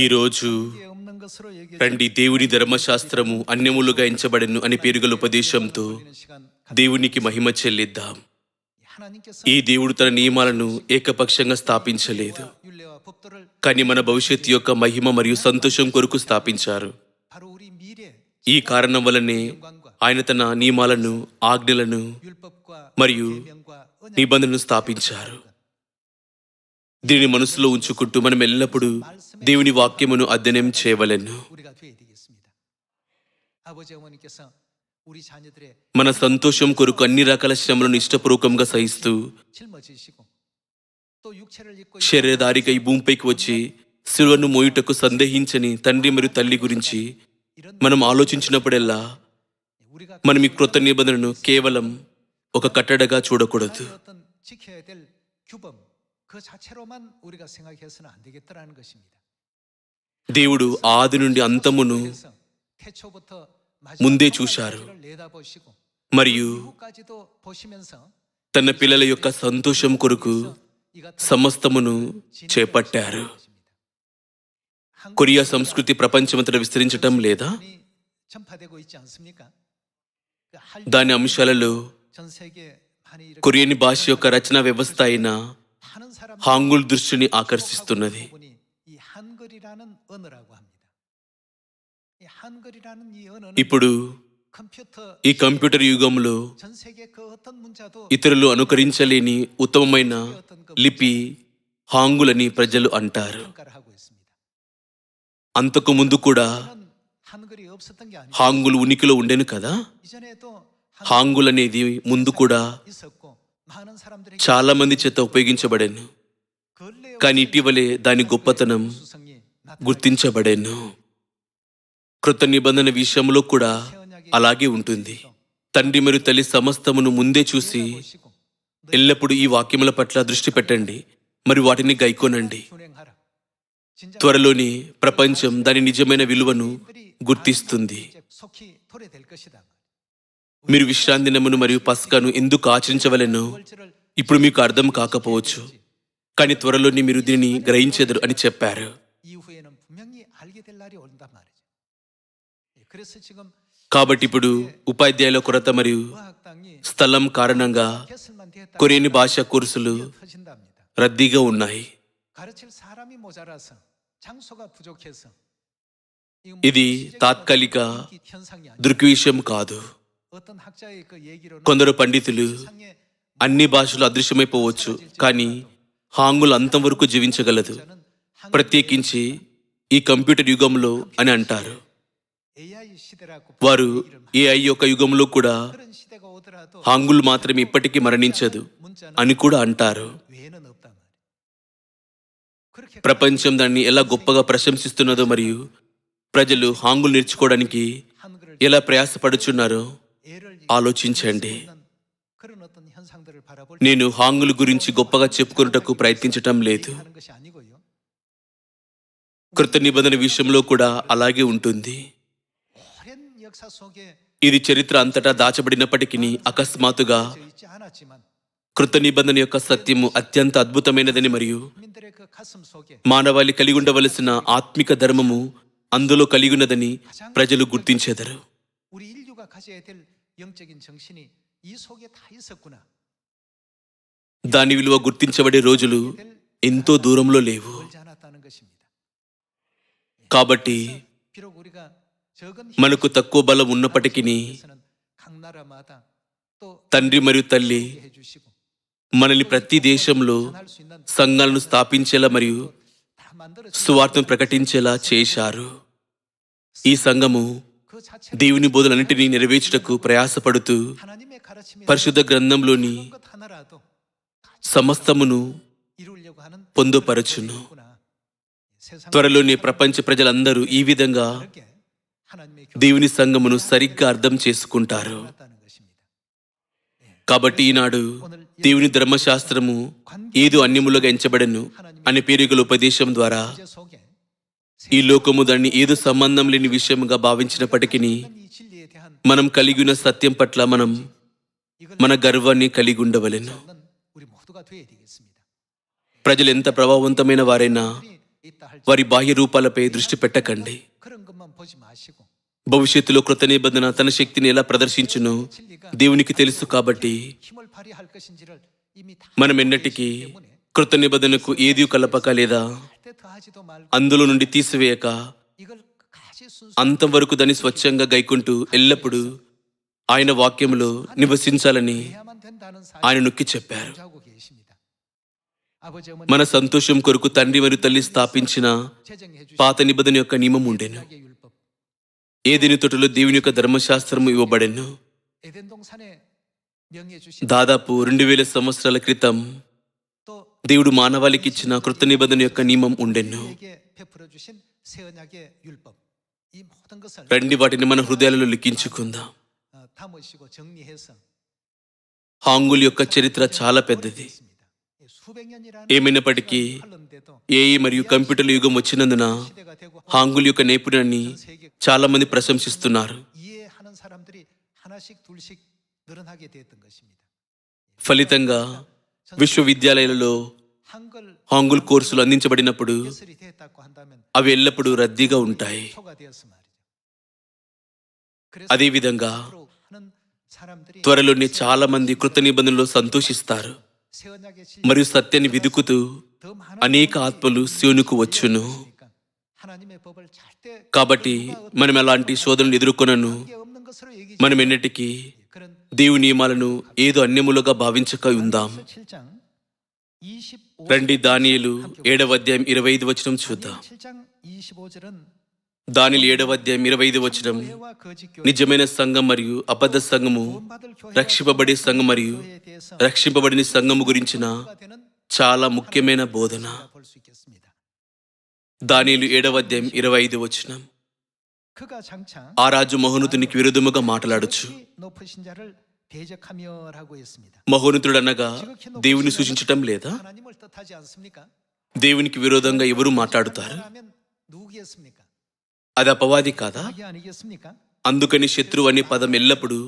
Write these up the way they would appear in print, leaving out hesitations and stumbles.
ఈరోజు రండి దేవుని ధర్మశాస్త్రము అన్యములుగా ఎంచబడెను అని పేరుగల ఉపదేశంతో దేవునికి మహిమ చెల్లిద్దాం. ఈ దేవుడు తన నియమాలను ఏకపక్షంగా స్థాపించలేదు, కానీ మన భవిష్యత్తు యొక్క మహిమ మరియు సంతోషం కొరకు స్థాపించారు. ఈ కారణం వల్లనే ఆయన తన నియమాలను, ఆజ్ఞలను మరియు నిబంధనను స్థాపించారు. దీనిని మనసులో ఉంచుకుంటూ మనం ఎల్లప్పుడూ దేవుని వాక్యమును అధ్యయనం చేయవలెను. మన సంతోషం కొరకు అన్ని రకాల శ్రమలను ఇష్టపూర్వకంగా సహిస్తూ శరీరధారిగా ఈ భూమిపైకి వచ్చి శిలువను మోయుటకు సందేహించని తండ్రి మరియు తల్లి గురించి మనం ఆలోచించినప్పుడెల్లా మనం ఈ క్రొత్త నిబంధనను కేవలం ఒక కట్టడగా చూడకూడదు. దేవుడు ఆది నుండి అంతమును ముందే చూశారు మరియు తన పిల్లల యొక్క సంతోషం కొరకు సమస్తమును చేపట్టారు. కొరియా సంస్కృతి ప్రపంచమంతటా విస్తరించటం లేదా? దాని అంశాలలో కొరియన్ భాష యొక్క రచనా వ్యవస్థ అయిన హాంగుల్ దృష్టిని ఆకర్షిస్తున్నది. ఇప్పుడు ఈ కంప్యూటర్ యుగంలో ఇతరులు అనుకరించలేని ఉత్తమమైన లిపి హాంగుల్ అని ప్రజలు అంటారు. అంతకు ముందు కూడా హాంగుల్ ఉనికిలో ఉండేను కదా. హాంగుల్ అనేది ముందు కూడా చాలా మంది చేత ఉపయోగించబడేను, కానీ ఇటీవలే దాని గొప్పతనం గుర్తించబడేను. కృత నిబంధన విషయంలో కూడా అలాగే ఉంటుంది. తండ్రి మరియు తల్లి సమస్తమును ముందే చూసి ఎల్లప్పుడూ ఈ వాక్యముల పట్ల దృష్టి పెట్టండి మరియు వాటిని గైకొనండి. త్వరలోని ప్రపంచం దాని నిజమైన విలువను గుర్తిస్తుంది. మీరు విశ్రాంతి దినమును మరియు పస్కాను ఎందుకు ఆచరించవలెనో ఇప్పుడు మీకు అర్థం కాకపోవచ్చు, కానీ త్వరలోని మీరు దీనిని గ్రహించెదరు అని చెప్పారు. కాబట్టి ఇప్పుడు ఉపాధ్యాయుల కొరత మరియు స్థలం కారణంగా కొరియన్ భాష కోర్సులు రద్దీగా ఉన్నాయి. ఇది తాత్కాలిక దృగ్విషయం కాదు. కొందరు పండితులు అన్ని భాషలు అదృశ్యమైపోవచ్చు, కానీ హాంగుల్ అంతం వరకు జీవించగలదు, ప్రత్యేకించి ఈ కంప్యూటర్ యుగంలో అని అంటారు. వారు ఏఐ యొక్క యుగంలో కూడా హాంగుల్ మాత్రమే ఇప్పటికీ మరణించదు అని కూడా అంటారు. ప్రపంచం దాన్ని ఎలా గొప్పగా ప్రశంసిస్తున్నదో మరియు ప్రజలు హాంగుల్ నేర్చుకోవడానికి ఎలా ప్రయాసపడుచున్నారో ఆలోచించండి. నేను హాంగుల్ గురించి గొప్పగా చెప్పుకున్నటకు ప్రయత్నించటం లేదు. కృత నిబంధన విషయంలో కూడా అలాగే ఉంటుంది. ఇది చరిత్ర అంతటా దాచబడినప్పటికీ అకస్మాత్తుగా కృత నిబంధన యొక్క సత్యము అత్యంత అద్భుతమైనదని మరియు మానవాళి కలిగి ఉండవలసిన ఆత్మిక ధర్మము అందులో కలిగి ఉన్నదని ప్రజలు గుర్తించెదరు. దాని విలువ గుర్తించబడే రోజులు ఎంతో దూరంలో లేవు. కాబట్టి మనకు తక్కువ బలం ఉన్నప్పటికీ తండ్రి మరియు తల్లి మనల్ని ప్రతి దేశంలో సంఘాలను స్థాపించేలా మరియు సువార్తను ప్రకటించేలా చేశారు. ఈ సంఘము దేవుని బోధలన్నింటినీ నెరవేర్చుటకు ప్రయాసపడుతూ పరిశుద్ధ గ్రంథంలోని సమస్తమును పొందుపరచును. త్వరలోనే ప్రపంచ ప్రజలందరూ ఈ విధంగా దేవుని సంఘమును సరిగ్గా అర్థం చేసుకుంటారు. కాబట్టి ఈనాడు దేవుని ధర్మశాస్త్రము ఏదో అన్యములుగా ఎంచబడెను అనే పేరుగల ఉపదేశం ద్వారా ఈ లోకము దాన్ని ఏదో సంబంధం లేని విషయముగా భావించినప్పటికీ మనం కలిగి ఉన్న సత్యం పట్ల మనం మన గర్వాన్ని కలిగి ఉండవలెను. ప్రజలు ఎంత ప్రభావవంతమైన వారైనా వారి బాహ్య రూపాలపై దృష్టి పెట్టకండి. భవిష్యత్తులో కృత నిబంధన తన శక్తిని ఎలా ప్రదర్శించునో దేవునికి తెలుసు. కాబట్టి మనం ఎన్నటికీ కృత నిబంధనకు ఏది కలపక లేదా అందులో నుండి తీసివేయక అంతవరకు దాన్ని స్వచ్ఛంగా గైకుంటూ ఎల్లప్పుడూ ఆయన వాక్యములో నివసించాలని ఆయన నొక్కి చెప్పారు. మన సంతోషం కొరకు తండ్రి మరియు తల్లి స్థాపించిన పాత నిబంధన యొక్క నియమం ఉండెను. ఏదెను తోటలో దేవుని యొక్క ధర్మశాస్త్రము ఇవ్వబడెను. దాదాపు 2000 సంవత్సరాల క్రితం దేవుడు మానవాళికి ఇచ్చిన కృత నిబంధన యొక్క నియమం ఉండెను. రండి వాటిని మన హృదయాలలో లిఖించుకుందాం. హాంగుల్ యొక్క చరిత్ర చాలా పెద్దది. ఏమైనప్పటికీ ఏఐ మరియు కంప్యూటర్ల యుగం వచ్చినందున హాంగుల్ యొక్క నైపుణ్యాన్ని చాలా మంది ప్రశంసిస్తున్నారు. ఫలితంగా విశ్వవిద్యాలయాలలో హాంగుల్ కోర్సులు అందించబడినప్పుడు అవి ఎల్లప్పుడూ రద్దీగా ఉంటాయి. అదేవిధంగా త్వరలోనే చాలా మంది కృత నిబంధనలో సంతోషిస్తారు మరియు సత్యాన్ని వెదుకుతూ అనేక ఆత్మలు సియోనుకు వచ్చును. కాబట్టి మనం ఎలాంటి శోధనలు ఎదుర్కొనను మనం ఎన్నటికీ దేవుని నియమాలను ఏదో అన్యములుగా భావించక ఉందాం. రండి దానియేలు 7వ అధ్యాయం 25 వచనం చూద్దాం. దానియేలు 7వ అధ్యాయం 25 వచనం నిజమైన సంఘం మరియు అబద్ధ సంఘము, రక్షింపబడే సంఘం మరియు రక్షింపబడిన సంఘము గురించిన చాలా ముఖ్యమైన బోధన. దానియేలు 7వ అధ్యాయం 25 వచనం. ఆ రాజు మహోన్నతునికి విరుద్ధముగా మాట్లాడొచ్చు. మహోన్నతుడు అనగా దేవుని సూచించటం లేదా? దేవునికి విరోధంగా ఎవరు మాట్లాడుతారు? అది అపవాది కాదా? అందుకని శత్రువు అనే పదం ఎల్లప్పుడూ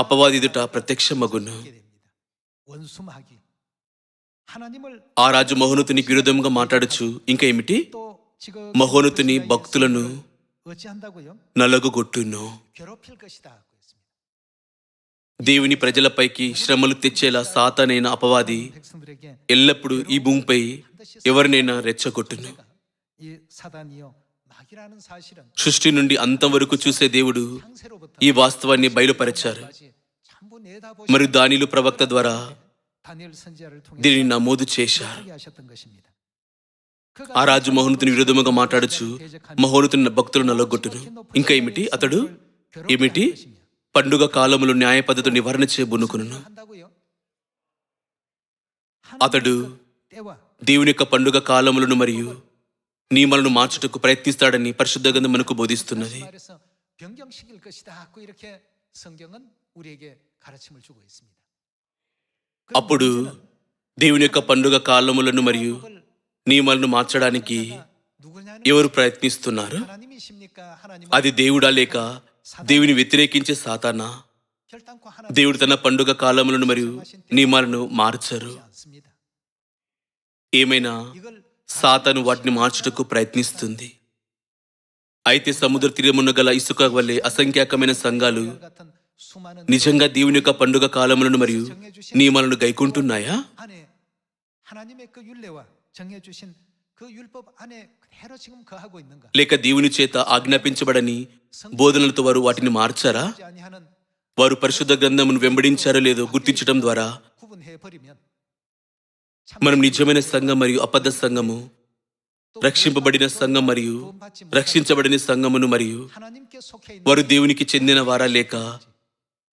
అపవాది ఎదుట ప్రత్యక్షమగును. ఆ రాజు మహోన్నతునికి విరోధంగా మాట్లాడచ్చు. ఇంకా ఏమిటి? మహోన్నతుని భక్తులను నలగొట్టును. దేవుని ప్రజలపైకి శ్రమలు తెచ్చేలా సాతానైన అపవాది ఎల్లప్పుడూ ఈ భూమిపై ఎవరినైనా రెచ్చగొట్టును. సృష్టి నుండి అంతం వరకు చూసే దేవుడు ఈ వాస్తవాన్ని బయలుపరిచారు మరియు దానియేలు ప్రవక్త ద్వారా దీనిని నమోదు చేశారు. ఆ రాజు మహోన్నతుని విరోధముగా మాట్లాడచ్చు. మహోన్నతుని భక్తులు నలగొట్టును. ఇంకా ఏమిటి? అతడు ఏమిటి? పండుగ కాలములో న్యాయ పద్ధతి నివారణ చేయబునుకును. అతడు దేవుని యొక్క పండుగ కాలములను మరియు నియమాలను మార్చుటకు ప్రయత్నిస్తాడని పరిశుద్ధ గ్రంథం మనకు బోధిస్తున్నది. అప్పుడు దేవుని యొక్క పండుగ కాలములను మరియు నియమాలను మార్చడానికి ఎవరు ప్రయత్నిస్తున్నారు? అది దేవుడా లేక దేవుని వ్యతిరేకించే సాతానా? దేవుడు తన పండుగ కాలములను మరియు నియమాలను మార్చరు. ఏమైనా సాతాను వాటిని మార్చుటకు ప్రయత్నిస్తుంది. అయితే సముద్ర తీరమున గల ఇసుక వల్లే అసంఖ్యాకమైన సంఘాలు నిజంగా దేవుని యొక్క పండుగ కాలములను మరియు నియమాలను గైకుంటున్నాయా? లేక దేవుని చేత ఆజ్ఞాపించబడని బోధనలతో వారు వాటిని మార్చారా? వారు పరిశుద్ధ గ్రంథమును వెంబడించారో లేదో గుర్తించడం ద్వారా మనం నిజమైన సంఘం మరియు అబద్ధ సంఘము, రక్షింపబడిన సంఘం మరియు రక్షించబడిన సంఘమును మరియు వారు దేవునికి చెందిన వారా లేక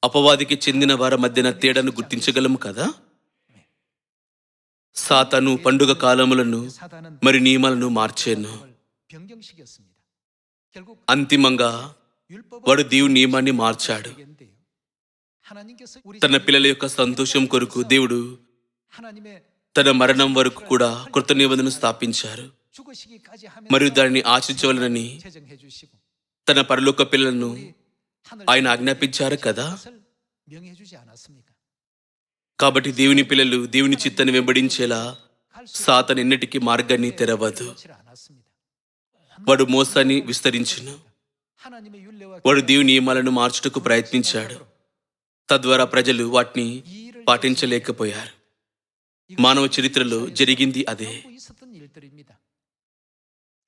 అపవాదికి చెందిన వారి మధ్యన తేడాను గుర్తించగలము కదా? సాతాను పండుగ కాలములను మరి నియమాలను మార్చేను. అంతిమంగా వాడు దేవుని నియమాన్ని మార్చాడు. తన పిల్లల యొక్క సంతోషం కొరకు దేవుడు తన మరణం వరకు కూడా కృత నిబంధన స్థాపించారు మరియు దానిని ఆశించవలనని తన పరలోక పిల్లలను ఆయన ఆజ్ఞాపించారు కదా. కాబట్టి దేవుని పిల్లలు దేవుని చిత్తాన్ని వెంబడించేలా సాతాను ఎన్నటికీ మార్గాన్ని తెరవదు. వాడు మోసాన్ని విస్తరించును. వాడు దేవుని నియమాలను మార్చుటకు ప్రయత్నించాడు. తద్వారా ప్రజలు వాటిని పాటించలేకపోయారు. మానవ చరిత్రలో జరిగింది అదే.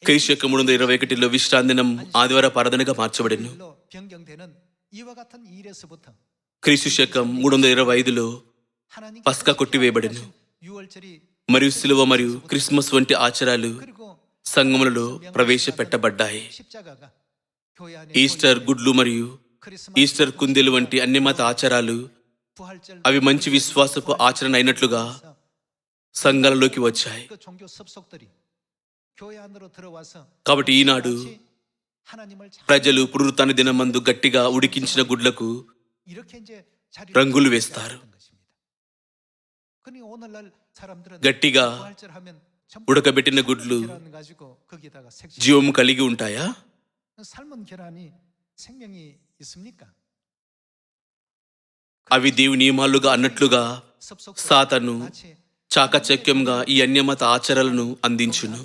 క్రీస్తు శకం 321లో విశ్రాంతి దినం ఆదివార ఆరాధనగా మార్చబడెను. క్రీస్తు శకం 325లో పస్కా కొట్టివేయబడెను. మరియు సిలువ మరియు క్రిస్మస్ వంటి ఆచారాలు సంఘములలో ప్రవేశపెట్టబడ్డాయి. ఈస్టర్ గుడ్లు మరియు ఈస్టర్ కుందేలు వంటి అన్ని మత ఆచారాలు అవి మంచి విశ్వాసపు ఆచరణ అయినట్లుగా సంఘాలలోకి వచ్చాయి. కాబట్టి ఈనాడు ప్రజలు పునరుత్థాన దినమందు గట్టిగా ఉడికించిన గుడ్లకు రంగులు వేస్తారు. గట్టిగా ఉడకబెట్టిన గుడ్లు జీవం కలిగి ఉంటాయా? అవి దేవుని నియమాలుగా అన్నట్లుగా సాతాను చాకచక్యంగా ఈ అన్యమత ఆచారాలను అందించును.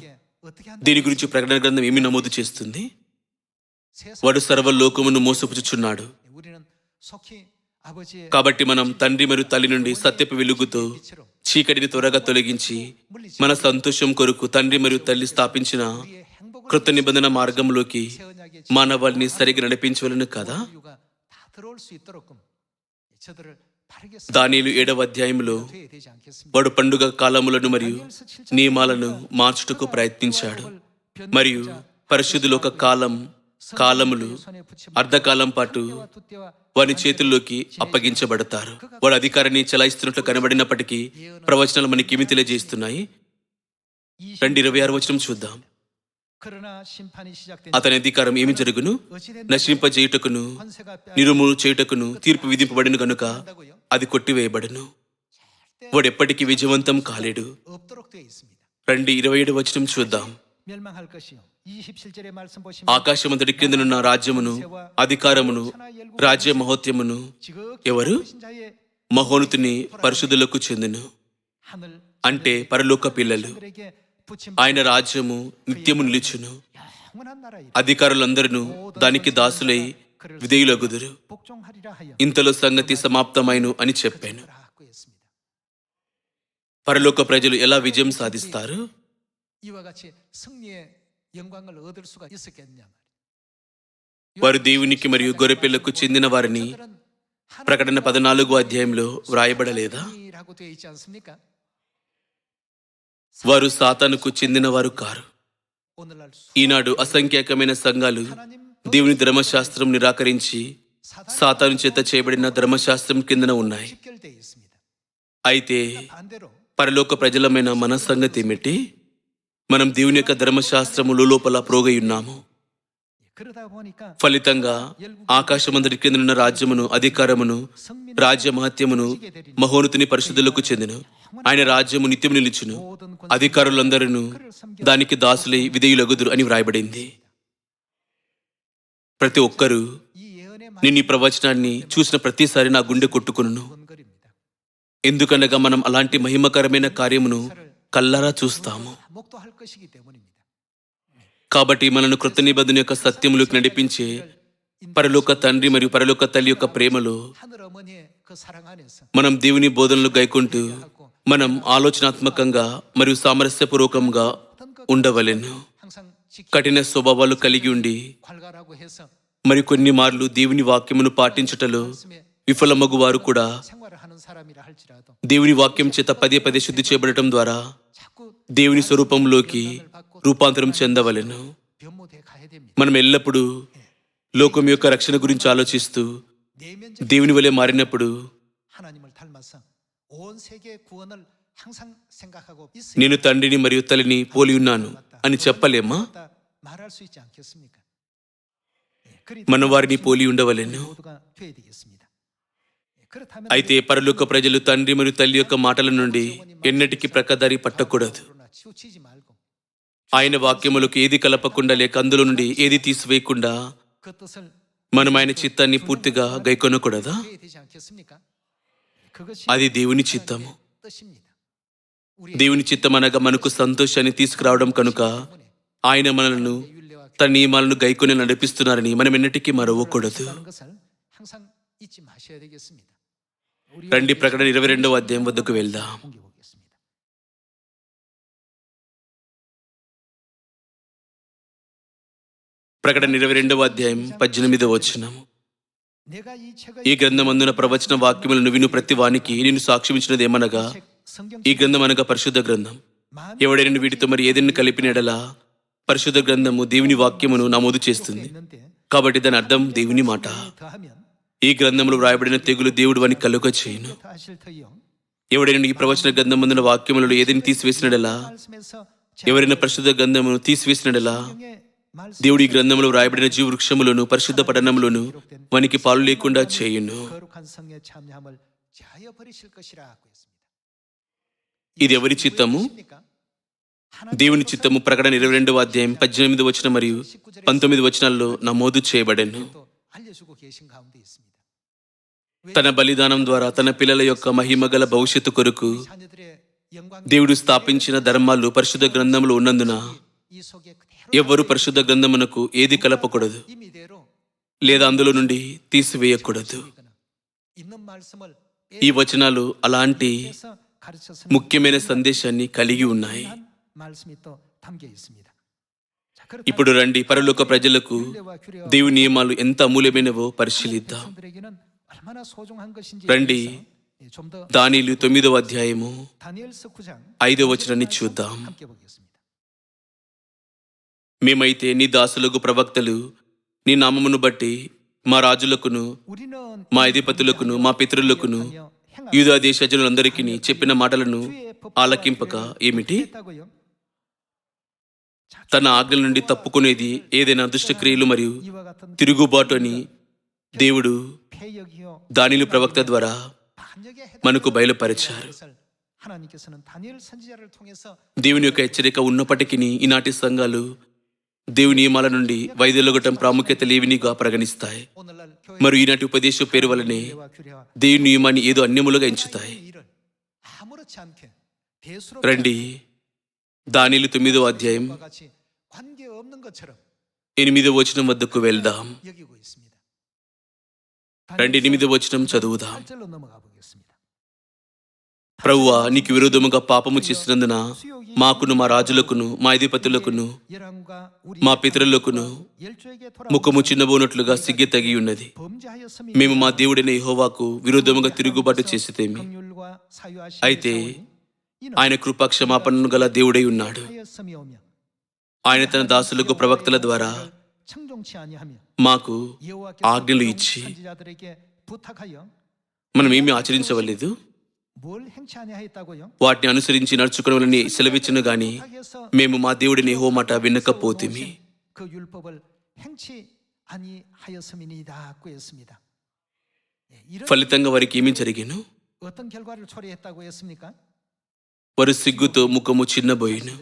దీని గురించి ప్రకటన గ్రంథం ఏమి నమోదు చేస్తుంది? వాడు సర్వలోకమును మోసపుచుచున్నాడు. కాబట్టి మనం తండ్రి మరియు తల్లి నుండి సత్యపు వెలుగుతో చీకటిని త్వరగా తొలగించి మన సంతోషం కొరకు తండ్రి మరియు తల్లి స్థాపించిన కృత నిబంధన మార్గంలోకి మానవాళిని సరిగా నడిపించవలను కదా. దానియేలు 7వ అధ్యాయంలో వాడు పండుగ కాలములను మరియు నియమాలను మార్చుటకు ప్రయత్నించాడు. మరియు పరిశుద్ధులు ఒక కాలములు అర్ధకాలం పాటు వారి చేతుల్లోకి అప్పగించబడతారు. వాడు అధికారాన్ని చెలాయిస్తున్నట్లు కనబడినప్పటికీ ప్రవచనాలు మనకి ఏమి తెలియజేస్తున్నాయి? 2:26 వచనం చూద్దాం. అతని అధికారం ఏమి జరుగును? నశింపజేయుటకును నిరుములు చేయుటకును తీర్పు విధింపబడిన గనుక అది కొట్టివేయబడును. వాడు ఎప్పటికీ విజయవంతం కాలేడు. 2:27 వచనం చూద్దాం. ఆకాశమంతటి క్రిందనున్న రాజ్యమును అధికారమును రాజ్య మహోత్యమును ఎవరు? మహోన్నతుని పరిశుద్ధులకు చెందును. అంటే పరలోక పిల్లలు. ఆయన రాజ్యము నిత్యము నిలుచును. అధికారులందరూ దానికి దాసులై విధేయులగుదురు. ఇంతలో సంగతి సమాప్తమైను అని చెప్పాను. పరలోక ప్రజలు ఎలా విజయం సాధిస్తారు? వారు దేవునికి మరియు గొర్రెపిల్లకు చెందిన వారిని ప్రకటన 14వ అధ్యాయంలో వ్రాయబడలేదా? వారు సాతానుకు చెందిన వారు కారు. ఈనాడు అసంఖ్యాకమైన సంఘాలు దేవుని ధర్మశాస్త్రం నిరాకరించి సాతాను చేత చేయబడిన ధర్మశాస్త్రం కిందన ఉన్నాయి. అయితే పరలోక ప్రజలమైన మన సంగతి ఏమిటి? మనం దేవుని యొక్క ధర్మశాస్త్రము లోపల ప్రోగై ఉన్నాము. ఫలితంగా ఆకాశమంతటి కిందనున్న రాజ్యమును అధికారమును రాజ్య మహత్యమును మహోన్నతుని పరిశుద్ధులకు చెందును. ఆయన రాజ్యము నిత్యము నిలుచును. అధికారులందరూ దానికి దాసులై విధేయులగుదురు అని వ్రాయబడింది. ప్రతి ఒక్కరూ నేను ఈ ప్రవచనాన్ని చూసిన ప్రతిసారి నా గుండె కొట్టుకును. ఎందుకనగా మనం అలాంటి మహిమకరమైన కార్యమును కల్లారా చూస్తాము. కాబట్టి మనను కృత నిబంధన యొక్క సత్యములోకి నడిపించే పరలోక తండ్రి మరియు పరలోక తల్లి యొక్క ప్రేమలో మనం దేవుని బోధనలు గైకుంటూ మనం ఆలోచనాత్మకంగా మరియు సామరస్యపూర్వకంగా ఉండవలెను. కఠిన స్వభావాలు కలిగి ఉండి మరి కొన్ని మార్లు దేవుని వాక్యమును పాటించుటలో విఫలమగు వారు కూడా దేవుని వాక్యం చేత పదే పదే శుద్ధి చేయబడటం ద్వారా దేవుని స్వరూపంలోకి రూపాంతరం చెందవలెను. మనం ఎల్లప్పుడూ లోకం యొక్క రక్షణ గురించి ఆలోచిస్తూ దేవుని వలె మారినప్పుడు నేను తండ్రిని మరియు తల్లిని పోలి ఉన్నాను అని చెప్పలేమా? మన వారిని పోలి ఉండవలెను. అయితే పరలోక ప్రజలు తండ్రి మరియు తల్లి యొక్క మాటల నుండి ఎన్నటికీ ప్రక్కదారి పట్టకూడదు. ఆయన వాక్యములకు ఏది కలపకుండా లేక అందులో నుండి ఏది తీసివేయకుండా మనం ఆయన చిత్తాన్ని పూర్తిగా గైకొనకూడదా? అది దేవుని చిత్తము. దేవుని చిత్తం అనగా మనకు సంతోషాన్ని తీసుకురావడం కనుక ఆయన మనలను తన నియమాలను గైకొని నడిపిస్తున్నారని మనం ఎన్నటికీ మరవకూడదు. రండి ప్రకటన 22వ అధ్యాయం వద్దకు వెళ్దాం. ప్రకటన 22వ అధ్యాయం 18వ వచనం. ఈ గ్రంథమందున ప్రవచన వాక్యములను విను ప్రతి వానికి నేను సాక్ష్యమిచ్చినది ఏమనగా, ఈ గ్రంథం అనగా పరిశుద్ధ గ్రంథం. ఎవడైనా వీటితో మరి ఏదైనా కలిపిన ఎడల పరిశుద్ధ గ్రంథము దేవుని వాక్యమును నమోదు చేస్తుంది. కాబట్టి దాని అర్థం దేవుని మాట. ఈ గ్రంథంలో వ్రాయబడిన తెగులు దేవుడు అని కలుగ చేయును. ఎవడైనా ఈ ప్రవచన గ్రంథమందున వాక్యములలో ఏదైనా తీసివేసినడలా, ఎవరైనా పరిశుద్ధ గ్రంథమును తీసివేసినడలా, దేవుడి గ్రంథంలో వ్రాయబడిన జీవ వృక్షములను పరిశుద్ధ పఠనములను వానికి పాలు లేకుండా చేయును. ఇది ఎవరి చిత్తము? దేవుని చిత్తము. ప్రకటన 22వ అధ్యాయం 18వ వచనం మరియు 19 వచనాల్లో నమోదు చేయబడెను. తన బలిదానం ద్వారా తన పిల్లల యొక్క మహిమగల భవిష్యత్తు కొరకు దేవుడు స్థాపించిన ధర్మాలు పరిశుద్ధ గ్రంథంలో ఉన్నందున ఎవ్వరు పరిశుద్ధ గ్రంథమునకు ఏది కలపకూడదు లేదా అందులో నుండి తీసివేయకూడదు. ఈ వచనాలు అలాంటి ముఖ్యమైన సందేశాన్ని కలిగి ఉన్నాయి. ఇప్పుడు రండి పరలోక ప్రజలకు దేవుని నియమాలు ఎంత అమూల్యమైనవో పరిశీలిద్దాం. రండి దానియేలు 9వ అధ్యాయము 5వ వచనాన్ని చూద్దాం. మేమైతే నీ దాసులకు ప్రవక్తలు నీ నామమును బట్టి మా రాజులకును మా అధిపతులకును మా పితరులకును యూదా దేశ జనులందరికీ చెప్పిన మాటలను ఆలకింపక ఏమిటి? తన ఆజ్ఞల నుండి తప్పుకునేది ఏదైనా దుష్టక్రియలు మరియు తిరుగుబాటు అని దేవుడు దానియేలు ప్రవక్త ద్వారా మనకు బయలుపరిచారు. దేవుని యొక్క హెచ్చరిక ఉన్నప్పటికీ ఈనాటి సంఘాలు దేవుని నియమాల నుండి వైదొలగటం ప్రాముఖ్యత లేవినిగా పరిగణిస్తాయి. మరి ఈనాటి ఉపదేశ పేరు వలనే దేవుని నియమాన్ని ఏదో అన్యములుగా ఎంచుతాయి. రండి దానియేలు 9వ అధ్యాయం 8వ వచనం వద్దకు వెళ్దాం. రండి 8వ వచనం చదువుదాం. ప్రభువా, నీకు విరోధముగా పాపము చేసినందున మాకును మా రాజులకును మా అధిపతులకును మా పితరులకును ముఖము చిన్నబోనట్లుగా సిగ్గు తగి ఉన్నది. మేము మా దేవుడైన యెహోవాకు విరోధముగా తిరుగుబాటు చేసితేమి. అయితే ఆయన కృపా క్షమాపణను గల దేవుడై ఉన్నాడు. ఆయన తన దాసులకు ప్రవక్తల ద్వారా మాకు ఆజ్ఞలు ఇచ్చి మనం ఏమి ఆచరించవలేదు, వాటిని అనుసరించి నడుచుకోవాలని సెలవిచ్చును గాని మేము మా దేవుడిని యెహోవా మాట వినకపోతిమి. ఫలితంగా వారికి ఏమి జరిగెను? వారు సిగ్గుతో ముఖము చిన్నబోయిను.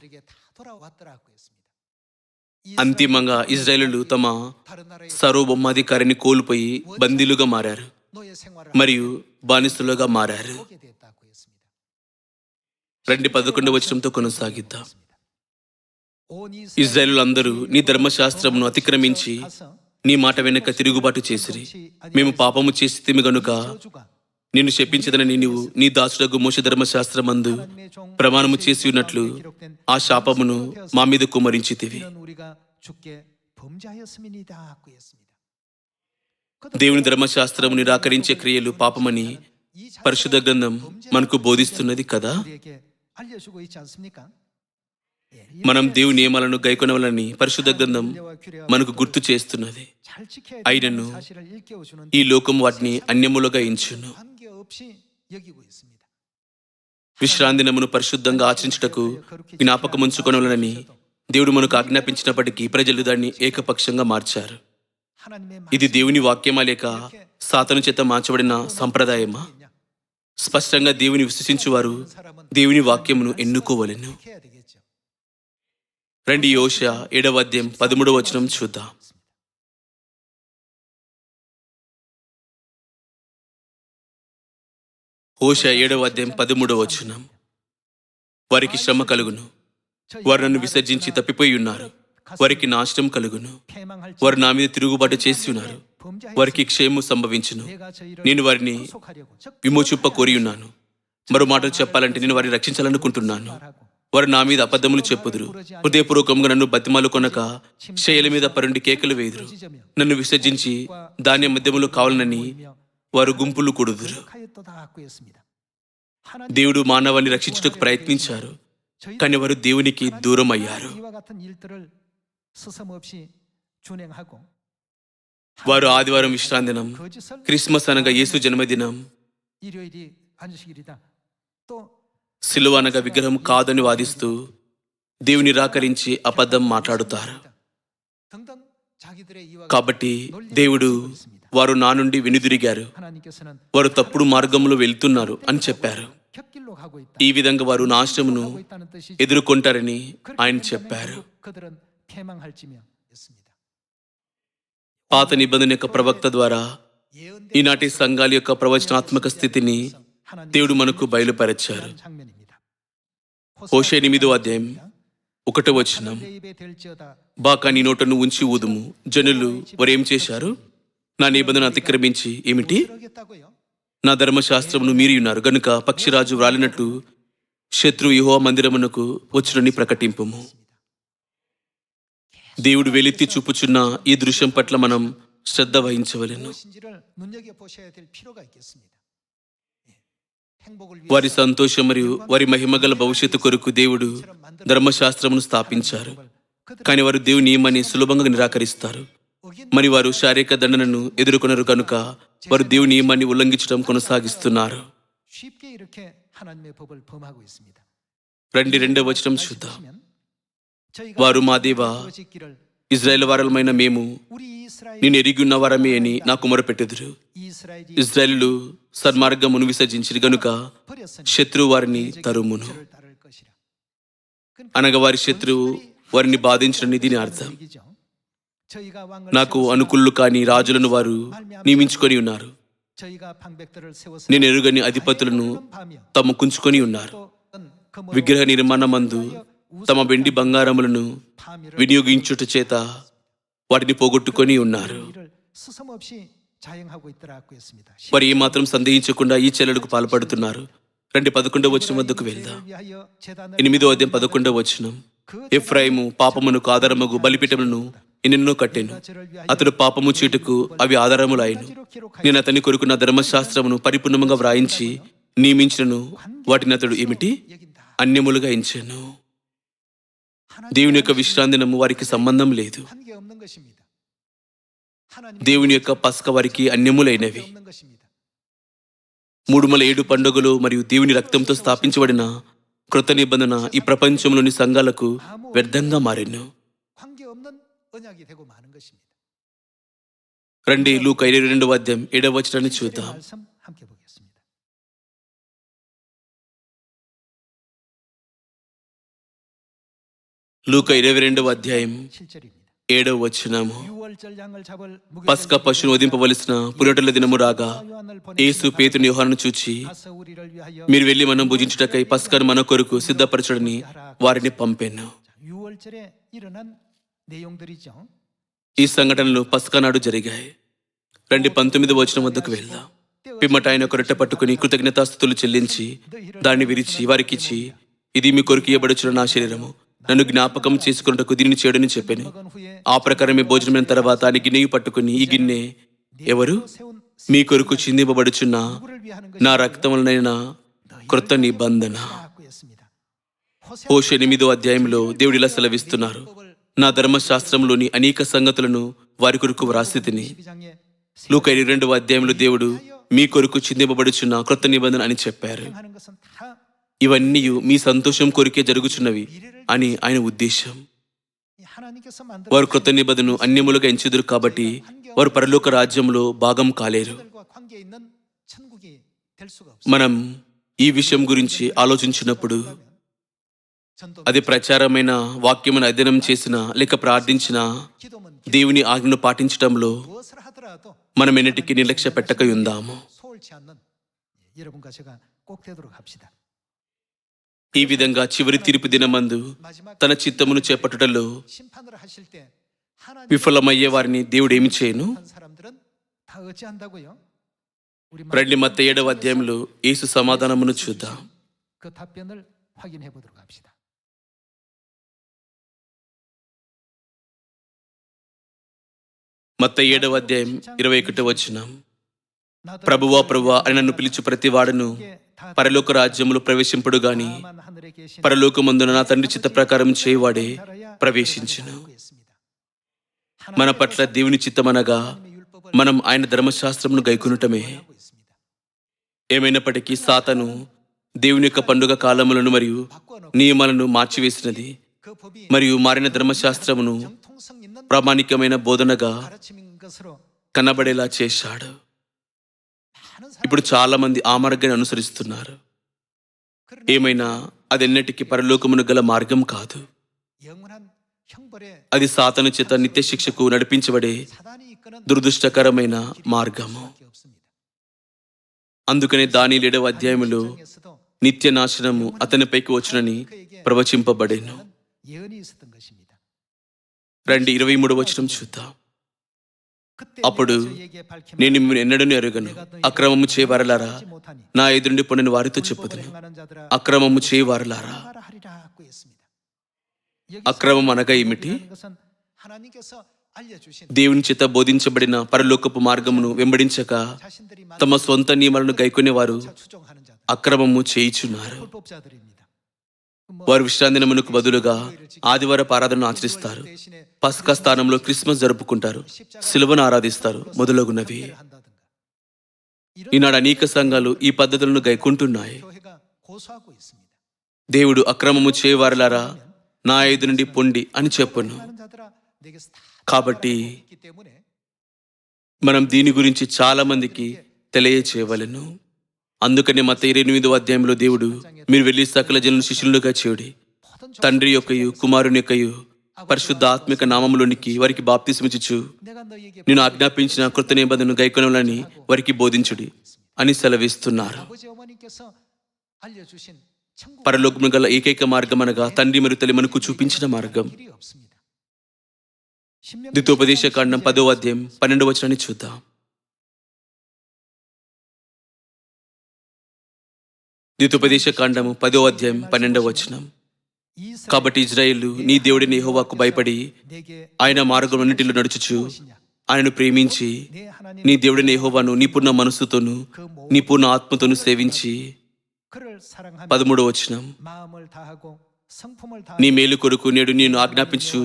అంతిమంగా ఇజ్రాయేలీయులు తమ సార్వభౌమాధికారిని కోల్పోయి బందీలుగా మారారు మరియు బానిసలుగా మారారు. రండి 11వ వచనంతో కొనసాగిద్దాం. ఇజ్రాయేలీయులందరూ నీ ధర్మశాస్త్రమును అతిక్రమించి నీ మాట వెనక తిరుగుబాటు చేసిరి. మేము పాపము చేసితిమి గనుక నిన్ను శపించదనని నీవు నీ దాసుడగు మోషే ధర్మశాస్త్రమందు ప్రమాణము చేసి ఉన్నట్లు ఆ శాపమును మా మీద కుమ్మరించితివి. దేవుని ధర్మశాస్త్రము నిరాకరించే క్రియలు పాపమని పరిశుద్ధ గ్రంథం మనకు బోధిస్తున్నది కదా. మనం దేవుని నియమాలను గైకొనవలని పరిశుద్ధ గ్రంథం మనకు గుర్తు చేస్తున్నది. అయినను ఈ లోకం వాటిని అన్యములుగా ఎంచును. విశ్రాంతి దినమును పరిశుద్ధంగా ఆచరించుటకు జ్ఞాపకముంచుకొనవలనని దేవుడు మనకు ఆజ్ఞాపించినప్పటికీ ప్రజలు దాన్ని ఏకపక్షంగా మార్చారు. ఇది దేవుని వాక్యమా లేక సాతాను చేత మార్చబడిన సంప్రదాయమా? స్పష్టంగా దేవుని విశ్వసించువారు దేవుని వాక్యమును ఎన్నుకోవలెను. రండి యోషియా 7వ అధ్యాయం 13వ వచనం చూద్దాం. హోషేయ 7వ అధ్యాయం 13వ వచనం. వారికి శ్రమ కలుగును. వారు నన్ను విసర్జించి తప్పిపోయి ఉన్నారు. వారికి నాశనం కలుగును. వారు నా మీద తిరుగుబాటు చేసి ఉన్నారు. వారికి క్షేమం సంభవించును. నేను వారిని విమోచింప కోరి ఉన్నాను. మరో మాటలు చెప్పాలంటే నేను వారిని రక్షించాలనుకుంటున్నాను. వారు నా మీద అబద్ధములు చెప్పుదురు. హృదయపూర్వకంగా నన్ను బతిమాలు కొనక శైల మీద పరుండి కేకలు వేయుదురు. నన్ను విసర్జించి ధాన్య మధ్యములో కావాలనని వారు గుంపులు కూడుదురు. దేవుడు మానవాన్ని రక్షించుటకు ప్రయత్నించారు, కానీ వారు దేవునికి దూరం అయ్యారు. వారు ఆదివారం విశ్రాంతి దినం, క్రిస్మస్ అనగా యేసు జన్మదినం, సిలువ అనగా విగ్రహం కాదని వాదిస్తూ దేవుని నిరాకరించి అబద్ధం మాట్లాడుతారు. కాబట్టి దేవుడు వారు నా నుండి వెనుదిరిగారు, వారు తప్పుడు మార్గంలో వెళ్తున్నారు అని చెప్పారు. ఈ విధంగా వారు నాశనమును ఎదుర్కొంటారని ఆయన చెప్పారు. పాత నిబంధన యొక్క ప్రవక్త ద్వారా ఈనాటి సంఘాల యొక్క ప్రవచనాత్మక స్థితిని దేవుడు మనకు బయలుపరిచారు. హోషేయ 8వ అధ్యాయం 1వ వచనం, బాకా నీ నోటను ఉంచి ఊదుము. జనులు వారేం చేశారు? నా నిబంధన అతిక్రమించి ఏమిటి? నా ధర్మశాస్త్రమును మీరి ఉన్నారు గనుక పక్షిరాజు వ్రాలినట్టు శత్రు యెహోవా మందిరమునకు వచ్చునని ప్రకటింపుము. దేవుడు వెలిత్తి చూపుచున్న ఈ దృశ్యం పట్ల మనం శ్రద్ధ వహించవలెను. వారి సంతోషం మరియు వారి మహిమగల భవిష్యత్తు కొరకు దేవుడు ధర్మశాస్త్రమును స్థాపించారు, కానీ వారు దేవుని నియమాన్ని సులభంగా నిరాకరిస్తారు. మరి వారు శారీరక దండనను ఎదుర్కొనరు కనుక వారు దేవుని నియమాన్ని ఉల్లంఘించడం కొనసాగిస్తున్నారు. రండి 2వ వచనం చూద్దాం. వారు మా దేవా, ఇజ్రాయేల్ వారలమైన మేము నేను ఎరిగి ఉన్న వారమే అని నాకు మొరపెట్టెదరు. ఇజ్రాయేలు సన్మార్గమును విసర్జించిరి గనుక శత్రువు వారిని తరుమును. అనగా వారి శత్రువు వారిని బాధించడని దీని అర్థం. నాకు అనుకుళ్ళు కాని రాజులను వారు నియమించుకొని ఉన్నారు. నేను ఎరుగని అధిపతులను తమ కుంచుకొని ఉన్నారు. విగ్రహ నిర్మాణమందు తమ వెండి బంగారములను వినియోగించుట చేత వాటిని పోగొట్టుకొని ఉన్నారు. వారు ఏమాత్రం సందేహించకుండా ఈ చెల్లెలకు పాల్పడుతున్నారు. 11వ వచనం వద్దకు వెళ్దాం. 8వ అధ్యాయం 11వ వచనం, ఎఫ్రాయిము పాపమునకు ఆధారమగు బలిపీఠములను ఎన్నెన్నో కట్టెను. అతడు పాపము చీటుకు అవి ఆధారములాయను. నేను అతని కొరకు నా ధర్మశాస్త్రమును పరిపూర్ణంగా వ్రాయించి నియమించినను వాటిని అతడు ఏమిటి? అన్యములుగా ఎంచెను. దేవుని యొక్క విశ్రాంతినము వారికి సంబంధం లేదు. దేవుని యొక్క పస్క వారికి అన్యములైనవి. 307 పండుగలు మరియు దేవుని రక్తంతో స్థాపించబడిన కృత నిబంధన ఈ ప్రపంచంలోని సంఘాలకు వ్యర్థంగా మారెను. రండి లూకా 22వ అధ్యాయం 7వ వచనాన్ని చూద్దాం. లూకా 22వ అధ్యాయం 7వ వచనము, పస్కా పశువును వధింపవలసిన పునరుద్ధరణ దినము రాగా యేసు పేతురును యోహానును చూచి, మీరు వెళ్ళి మనం భుజించుటకై పస్కాను మన కొరకు సిద్ధపరచడని వారిని పంపెను. ఈ సంఘటనలు పస్కా నాడు జరిగాయి. రండి 19వ వచనం వద్దకు వెళ్దాం. పిమ్మట ఆయన ఒక రొట్టె పట్టుకుని కృతజ్ఞతాస్తుతులు చెల్లించి దాన్ని విరిచి వారికిచ్చి, ఇది మీ కొరకు ఇయ్యబడుచున్న నా శరీరము, నన్ను జ్ఞాపకం చేసుకున్నటకు దీనిని చేయడని చెప్పాను. ఆ ప్రకారమే భోజనమైన తర్వాత ఆయన గిన్నె పట్టుకుని, ఈ గిన్నె ఎవరు? మీ కొరకు చిందింపబడుచున్న నా రక్తములనైన కృత నిబంధన. హోషేయ 8వ అధ్యాయంలో దేవుడు ఇలా సెలవిస్తున్నారు, నా ధర్మశాస్త్రంలోని అనేక సంగతులను వారి కొరకు వ్రాసితిని. లూకా 22వ అధ్యాయంలో దేవుడు మీ కొరకు చిందింపబడుచున్న కృత నిబంధన అని చెప్పారు. ఇవన్నీ మీ సంతోషం కొరికే జరుగుచున్నవి అని ఆయన ఉద్దేశం. వారు కృత నిబంధనను అన్యములుగా ఎంచుదురు కాబట్టి వారు పరలోక రాజ్యంలో భాగం కాలేరు. మనం ఈ విషయం గురించి ఆలోచించినప్పుడు అది ప్రచారమైన వాక్యమును అధ్యయనం చేసిన లేక ప్రార్థించిన దేవుని ఆజ్ఞను పాటించడంలో మనం ఎన్నిటికీ నిర్లక్ష్య పెట్టక ఉందాము. ఈ విధంగా చివరి తీర్పు దినమందు తన చిత్తమును చేపట్టుటలో 심판을 하실 때 విఫలమయ్యే వారిని దేవుడు ఏమి చేయను? 한 사람들은 다 어찌한다고요? 우리 రండి మత్తయి 7వ అధ్యాయంలో యేసు సమాధానమును చూద్దాం. 그 답변을 확인해 보도록 합시다. మత్తయి 7వ అధ్యాయం 21వ వచనం. ప్రభువా ప్రభువా అని నన్ను పిలిచి ప్రతి వాడును పరలోక రాజ్యములో ప్రవేశింపడు గాని పరలోకమందున నా తండ్రి చిత్త ప్రకారం చేయవాడే ప్రవేశించును. మన పట్ల దేవుని చిత్తమనగా మనం ఆయన ధర్మశాస్త్రమును గైకొనుటమే. ఏమైనప్పటికీ సాతాను దేవుని యొక్క పండుగ కాలములను మరియు నియమాలను మార్చివేసినది మరియు మారిన ధర్మశాస్త్రమును ప్రామాణికమైన బోధనగా కనబడేలా చేశాడు. ఇప్పుడు చాలా మంది ఆ మార్గాన్ని అనుసరిస్తున్నారు. ఏమైనా అదెన్నటికీ పరలోకమును గల మార్గం కాదు. అది సాతాను చేత నిత్య శిక్షకు నడిపించబడే దురదృష్టకరమైన మార్గము. అందుకనే దానియేలు 7వ అధ్యాయములో నిత్య నాశనము అతనిపైకి వచ్చునని ప్రవచింపబడెను. రండి 23వ వచనం చూద్దాం. అప్పుడు నేను మిమ్మల్ని ఎన్నడూ ఎరుగను, అక్రమము చేయవారలారా నా ఎదురుండి పొండిన వారితో చెప్పుదును. అక్రమము చేయవారలారా, అక్రమం అనగా ఏమిటి? దేవుని చేత బోధించబడిన పరలోకపు మార్గమును వెంబడించక తమ స్వంత నియమాలను గైకొనే వారు అక్రమము చేయుచున్నారు. వారు విశ్రాంతి దినమునకు బదులుగా ఆదివారపు ఆరాధనను ఆచరిస్తారు, పస్కా స్థానంలో క్రిస్మస్ జరుపుకుంటారు, సిలువను ఆరాధిస్తారు మొదలగునవి. ఈనాడు అనేక సంఘాలు ఈ పద్ధతులను గైకుంటున్నాయి. దేవుడు అక్రమము చేయవారలారా నా ఎదు నుండి పొండి అని చెప్పును. కాబట్టి మనం దీని గురించి చాలా మందికి తెలియచేయవలెను. అందుకనే మత్తయి 28వ అధ్యాయంలో దేవుడు మీరు వెళ్ళి సకల జనులను శిష్యులుగా చేయుడి, తండ్రి యొక్కయు కుమారుని యొక్కయు పరిశుద్ధ ఆత్మిక నామములోనికి వారికి బాప్తిస్మిచ్చుచు నేను ఆజ్ఞాపించిన కృత నిబంధనను గైకొనాలని వారికి బోధించుడి అని సెలవిస్తున్నారు. పరలోకము గల ఏకైక మార్గం అనగా తండ్రి మరియు తల్లి మనకు చూపించిన మార్గం. ద్వితోపదేశ కాండం 10వ అధ్యాయం 12వ వచనాన్ని చూద్దాం. ద్వితోపదేశ కాండము 10వ అధ్యాయం 12వ వచనం. కాబట్టి ఇజ్రాయేలు నీ దేవుడిని యెహోవాకు భయపడి ఆయన మార్గములన్నిటిలో నడుచుచు ఆయనను ప్రేమించి నీ దేవుడిని యెహోవాను నీ పూర్ణ మనస్సుతోను నీ పూర్ణ ఆత్మతోను సేవించి 13వ వచనం. నీ మేలు కొరకు నేడు నేను ఆజ్ఞాపించు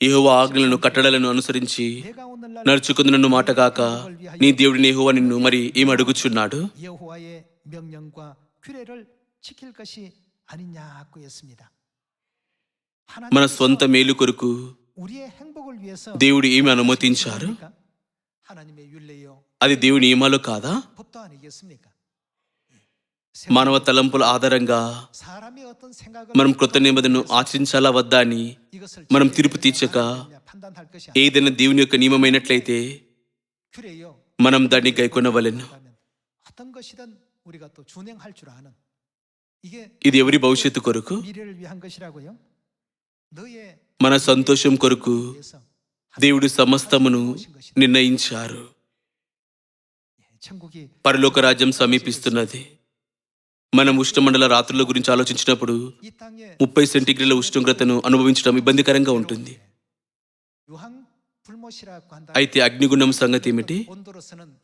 యెహోవా ఆజ్ఞలను కట్టడలను అనుసరించి నడుచుకుందునన్ను మాటగాక నీ దేవుడిని యెహోవా నిన్ను మరి ఏమి అడుగుచున్నాడు? మన స్వంత మేలు కొరకు దేవుడు ఏమి అనుమతించారు? అది దేవుని నియమాలు కాదా? మానవ తలంపుల ఆధారంగా మనం కృత నిబంధనను ఆచరించాలా వద్దా అని మనం తీర్పు తీర్చక ఏదైనా దేవుని యొక్క నియమమైనట్లయితే మనం దాన్ని గైకొనవలెను. ఇది ఎవరి భవిష్యత్తు కొరకు? మన సంతోషం కొరకు దేవుడు సమస్తమును నిర్ణయించారు. పరలోక రాజ్యం సమీపిస్తున్నది. మనం ఉష్ణమండల రాత్రుల గురించి ఆలోచించినప్పుడు 30 సెంటీగ్రేడ్ల ఉష్ణోగ్రతను అనుభవించడం ఇబ్బందికరంగా ఉంటుంది. అయితే అగ్నిగుండం సంగతి ఏమిటి?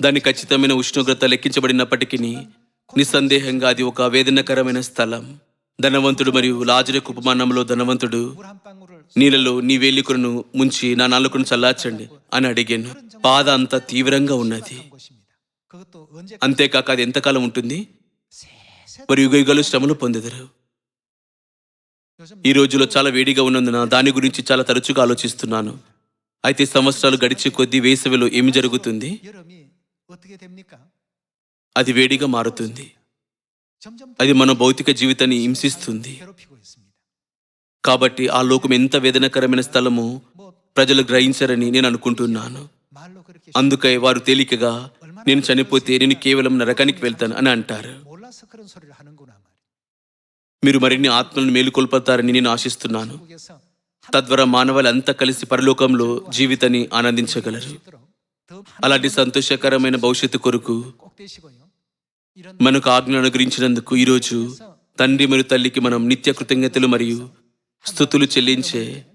దాని ఖచ్చితమైన ఉష్ణోగ్రత లెక్కించబడినప్పటికీ నిస్సందేహంగా అది ఒక వేదనకరమైన స్థలం. ధనవంతుడు మరియు లాజరు ఉపమానంలో ధనవంతుడు నీళ్ళలో నీ వేలికలను ముంచి నా నాలుకను చల్లార్చండి అని అడిగాను. బాధ అంత తీవ్రంగా ఉన్నది. అంతేకాక అది ఎంతకాలం ఉంటుంది? వారు యుగయుగాలు శ్రమలు పొందెదరు. ఈ రోజులో చాలా వేడిగా ఉన్నందున దాని గురించి చాలా తరచుగా ఆలోచిస్తున్నాను. అయితే సంవత్సరాలు గడిచే కొద్దీ వేసవిలో ఏమి జరుగుతుంది? అది వేడిగా మారుతుంది. అది మన భౌతిక జీవితాన్ని హింసిస్తుంది. కాబట్టి ఆ లోకం ఎంత వేదనకరమైన స్థలమో ప్రజలు గ్రహించారని నేను అనుకుంటున్నాను. అందుకై వారు తేలికగా నేను చనిపోతే నేను కేవలం నరకానికి వెళ్తాను అని అంటారు. మీరు మరిన్ని ఆత్మలను మేలుకొల్పుతారని నేను ఆశిస్తున్నాను. 한국에서 తద్వారా మానవాళి అంతా కలిసి పరలోకంలో జీవితాన్ని ఆనందించగలరు. 더 అలాంటి సంతోషకరమైన భవిష్యత్తు కొరకు 꼭 되시고요. 이런 మనకు ఆజ్ఞను అనుగ్రహించినందుకు ఈరోజు తండ్రి మరియు తల్లికి మనం నిత్య కృతజ్ఞతలు మరియు స్తుతులు చెల్లించే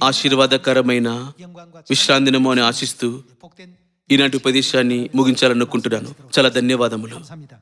ఆశీర్వాదకరమైన 영광과 విశ్రాంతినము అని ఆశిస్తూ 복된 ఈనాటి ఉపదేశాన్ని ముగించాలనుకుంటున్నాను. చాలా ధన్యవాదములు. 감사합니다.